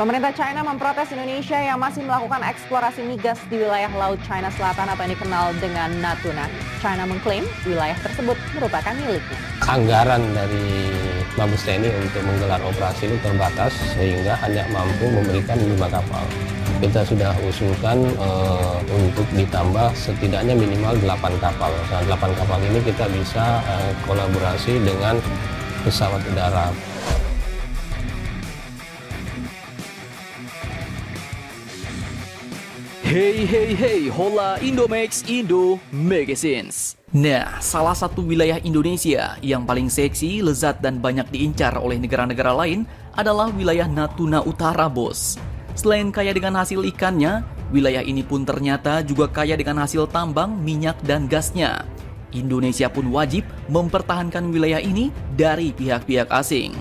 Pemerintah China memprotes Indonesia yang masih melakukan eksplorasi migas di wilayah Laut China Selatan atau yang dikenal dengan Natuna. China mengklaim wilayah tersebut merupakan miliknya. Anggaran dari Mabes TNI untuk menggelar operasi itu terbatas sehingga hanya mampu memberikan 5 kapal. Kita sudah usulkan untuk ditambah setidaknya minimal 8 kapal. Nah, 8 kapal ini kita bisa kolaborasi dengan pesawat udara. Hey, hola Indomax Indo Magazines. Nah, salah satu wilayah Indonesia yang paling seksi, lezat, dan banyak diincar oleh negara-negara lain adalah wilayah Natuna Utara, bos. Selain kaya dengan hasil ikannya, wilayah ini pun ternyata juga kaya dengan hasil tambang, minyak, dan gasnya. Indonesia pun wajib mempertahankan wilayah ini dari pihak-pihak asing.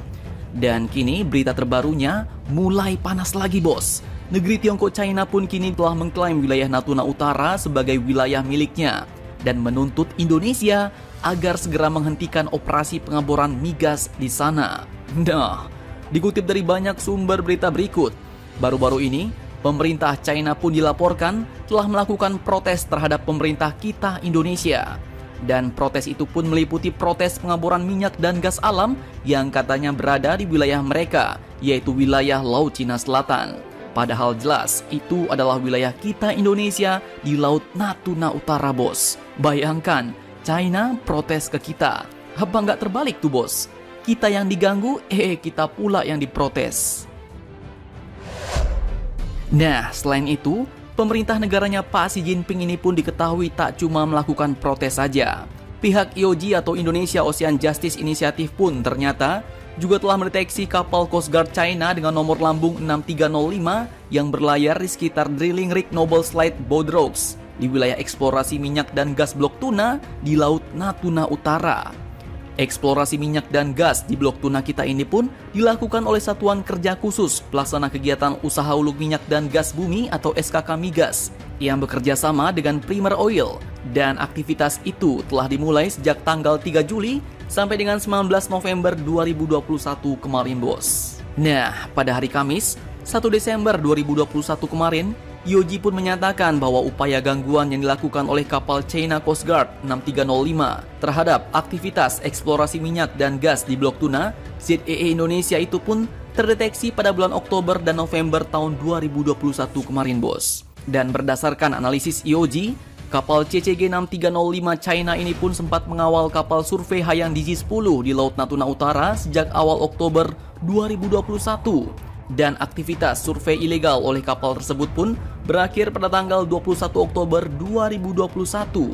Dan kini berita terbarunya mulai panas lagi, bos. Negeri Tiongkok China pun kini telah mengklaim wilayah Natuna Utara sebagai wilayah miliknya dan menuntut Indonesia agar segera menghentikan operasi pengeboran migas di sana. Nah, dikutip dari banyak sumber berita berikut, baru-baru ini pemerintah China pun dilaporkan telah melakukan protes terhadap pemerintah kita Indonesia. Dan protes itu pun meliputi protes pengeboran minyak dan gas alam yang katanya berada di wilayah mereka, yaitu wilayah Laut Cina Selatan. Padahal jelas itu adalah wilayah kita Indonesia di Laut Natuna Utara, bos. Bayangkan, China protes ke kita. Apa nggak terbalik tuh, bos? Kita yang diganggu, kita pula yang diprotes. Nah, selain itu, pemerintah negaranya Pak Xi Jinping ini pun diketahui tak cuma melakukan protes saja. Pihak IOG atau Indonesia Ocean Justice Initiative pun ternyata juga telah mendeteksi kapal Coast Guard China dengan nomor lambung 6305 yang berlayar di sekitar drilling rig Noble Slide Bodrogs di wilayah eksplorasi minyak dan gas Blok Tuna di Laut Natuna Utara. Eksplorasi minyak dan gas di Blok Tuna kita ini pun dilakukan oleh Satuan Kerja Khusus Pelaksana Kegiatan Usaha Hulu Minyak dan Gas Bumi atau SKK Migas yang bekerja sama dengan Primer Oil, dan aktivitas itu telah dimulai sejak tanggal 3 Juli sampai dengan 19 November 2021 kemarin, bos. Nah, pada hari Kamis, 1 Desember 2021 kemarin, IOG pun menyatakan bahwa upaya gangguan yang dilakukan oleh kapal China Coast Guard 6305 terhadap aktivitas eksplorasi minyak dan gas di Blok Tuna, ZEE Indonesia itu pun terdeteksi pada bulan Oktober dan November tahun 2021 kemarin, bos. Dan berdasarkan analisis IOG, kapal CCG 6305 China ini pun sempat mengawal kapal survei Hayang DG-10 di Laut Natuna Utara sejak awal Oktober 2021. Dan aktivitas survei ilegal oleh kapal tersebut pun berakhir pada tanggal 21 Oktober 2021.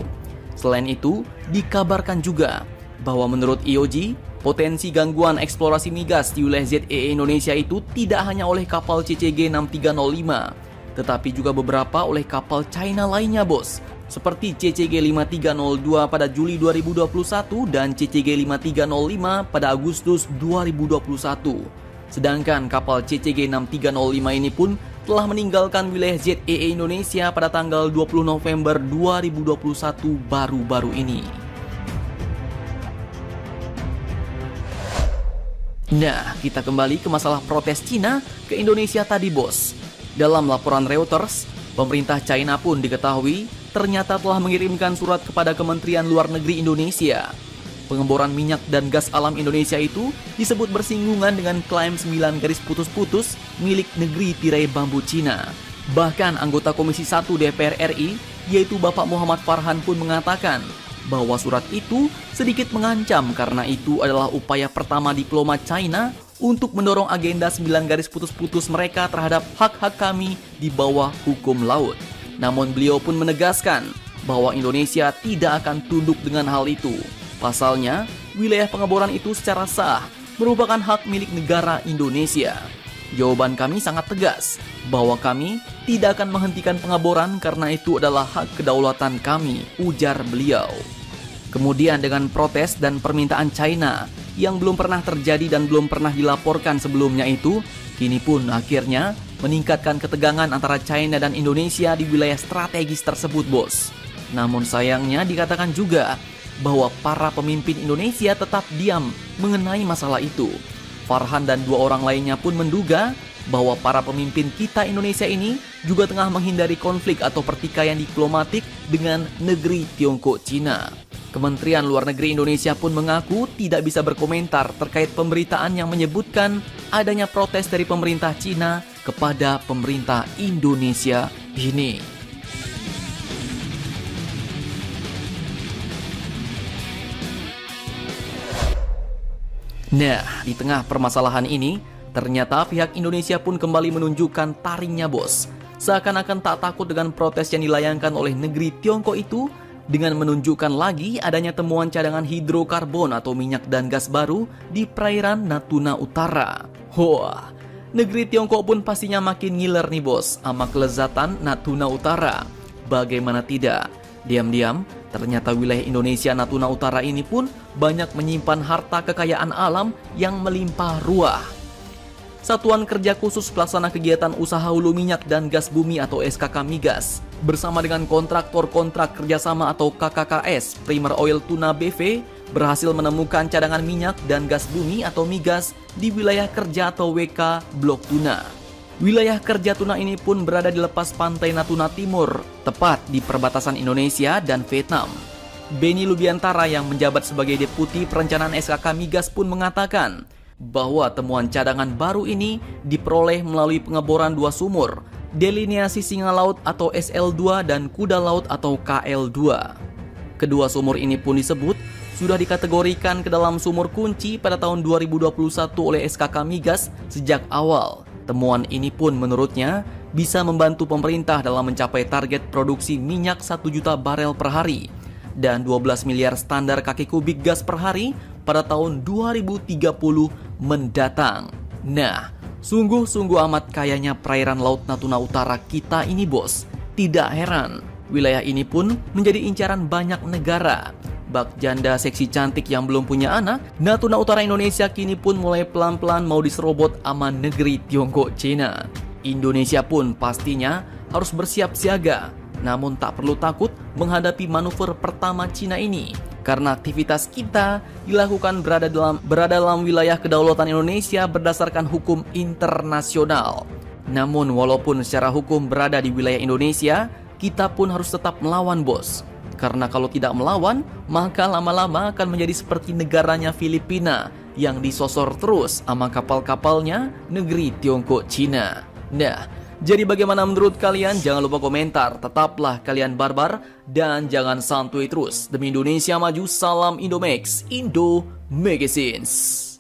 Selain itu, dikabarkan juga bahwa menurut IOG, potensi gangguan eksplorasi migas di wilayah ZEE Indonesia itu tidak hanya oleh kapal CCG 6305, tetapi juga beberapa oleh kapal China lainnya, bos. Seperti CCG 5302 pada Juli 2021 dan CCG 5305 pada Agustus 2021. Sedangkan kapal CCG 6305 ini pun telah meninggalkan wilayah ZEE Indonesia pada tanggal 20 November 2021 baru-baru ini. Nah, kita kembali ke masalah protes Cina ke Indonesia tadi, bos. Dalam laporan Reuters, pemerintah China pun diketahui ternyata telah mengirimkan surat kepada Kementerian Luar Negeri Indonesia. Pengeboran minyak dan gas alam Indonesia itu disebut bersinggungan dengan klaim 9 garis putus-putus milik negeri tirai bambu Cina. Bahkan anggota Komisi 1 DPR RI, yaitu Bapak Muhammad Farhan pun mengatakan bahwa surat itu sedikit mengancam karena itu adalah upaya pertama diplomat China untuk mendorong agenda 9 garis putus-putus mereka terhadap hak-hak kami di bawah hukum laut. Namun beliau pun menegaskan bahwa Indonesia tidak akan tunduk dengan hal itu. Pasalnya, wilayah pengeboran itu secara sah merupakan hak milik negara Indonesia. Jawaban kami sangat tegas bahwa kami tidak akan menghentikan pengeboran karena itu adalah hak kedaulatan kami, ujar beliau. Kemudian dengan protes dan permintaan China yang belum pernah terjadi dan belum pernah dilaporkan sebelumnya itu, kini pun akhirnya meningkatkan ketegangan antara China dan Indonesia di wilayah strategis tersebut, bos. Namun sayangnya dikatakan juga bahwa para pemimpin Indonesia tetap diam mengenai masalah itu. Farhan dan 2 orang lainnya pun menduga bahwa para pemimpin kita Indonesia ini juga tengah menghindari konflik atau pertikaian diplomatik dengan negeri Tiongkok Cina. Kementerian Luar Negeri Indonesia pun mengaku tidak bisa berkomentar terkait pemberitaan yang menyebutkan adanya protes dari pemerintah Cina kepada pemerintah Indonesia ini. Nah, di tengah permasalahan ini, ternyata pihak Indonesia pun kembali menunjukkan taringnya, bos. Seakan-akan tak takut dengan protes yang dilayangkan oleh negeri Tiongkok itu, dengan menunjukkan lagi adanya temuan cadangan hidrokarbon atau minyak dan gas baru di perairan Natuna Utara. Wah, negeri Tiongkok pun pastinya makin ngiler nih bos sama kelezatan Natuna Utara. Bagaimana tidak? Diam-diam, ternyata wilayah Indonesia Natuna Utara ini pun banyak menyimpan harta kekayaan alam yang melimpah ruah. Satuan Kerja Khusus Pelaksana Kegiatan Usaha Hulu Minyak dan Gas Bumi atau SKK Migas bersama dengan kontraktor kontrak kerjasama atau KKKS Primer Oil Tuna BV berhasil menemukan cadangan minyak dan gas bumi atau migas di wilayah kerja atau WK Blok Tuna. Wilayah kerja Tuna ini pun berada di lepas pantai Natuna Timur, tepat di perbatasan Indonesia dan Vietnam. Beni Lubiantara yang menjabat sebagai Deputi Perencanaan SKK Migas pun mengatakan bahwa temuan cadangan baru ini diperoleh melalui pengeboran dua sumur, delineasi Singa Laut atau SL2 dan Kuda Laut atau KL2. Kedua sumur ini pun disebut sudah dikategorikan ke dalam sumur kunci pada tahun 2021 oleh SKK Migas sejak awal. Temuan ini pun menurutnya bisa membantu pemerintah dalam mencapai target produksi minyak 1 juta barel per hari dan 12 miliar standar kaki kubik gas per hari pada tahun 2030 mendatang. Nah, sungguh-sungguh amat kayanya perairan Laut Natuna Utara kita ini bos. Tidak heran, wilayah ini pun menjadi incaran banyak negara. Bak janda seksi cantik yang belum punya anak, Natuna Utara Indonesia kini pun mulai pelan-pelan mau diserobot sama negeri Tiongkok Cina. Indonesia pun pastinya harus bersiap siaga, namun tak perlu takut menghadapi manuver pertama Cina ini. Karena aktivitas kita dilakukan berada dalam wilayah kedaulatan Indonesia berdasarkan hukum internasional. Namun walaupun secara hukum berada di wilayah Indonesia, kita pun harus tetap melawan bos. Karena kalau tidak melawan, maka lama-lama akan menjadi seperti negaranya Filipina yang disosor terus sama kapal-kapalnya negeri Tiongkok Cina. Nah, jadi bagaimana menurut kalian? Jangan lupa komentar. Tetaplah kalian barbar dan jangan santuy terus. Demi Indonesia maju, salam Indomax, Indo Magazines.